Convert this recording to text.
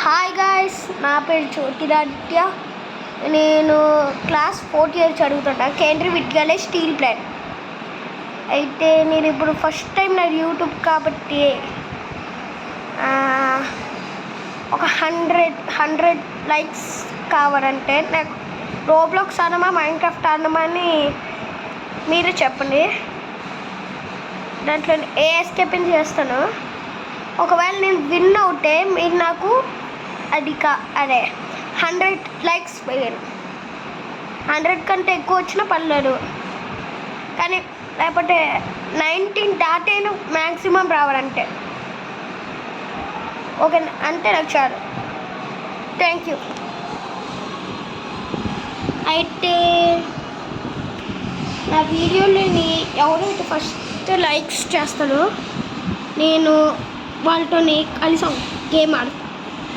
Hi guys, నా పేరు జ్యోతిరాదిత్య. నేను క్లాస్ 4th ఇయర్ చదువుతున్నా, కేంద్రీయ విద్యాలయ స్టీల్ ప్లాంట్. అయితే నేను ఇప్పుడు ఫస్ట్ టైం నా యూట్యూబ్ కాబట్టి ఒక 100 లైక్స్ కావాలంటే నాకు రోబ్లాక్స్ ఆడమా, మైన్క్రాఫ్ట్ ఆడమా అని మీరే చెప్పండి. దాంట్లో ఏ ఎస్కేపింగ్ చేస్తాను. ఒకవేళ నేను విన్ అవుతే మీరు నాకు అదే 100 లైక్స్ వేయండి. 100 కంటే ఎక్కువ వచ్చినా పర్లేదు, కానీ లేకపోతే 19 దాటేను మ్యాక్సిమం రావాలంటే ఓకే అంటే నాకు చాలు. Thank you. అయితే నా వీడియోని ఎవరైతే ఫస్ట్ లైక్స్ చేస్తానో నేను వాళ్ళతో కలిసి గేమ్ ఆడతాను.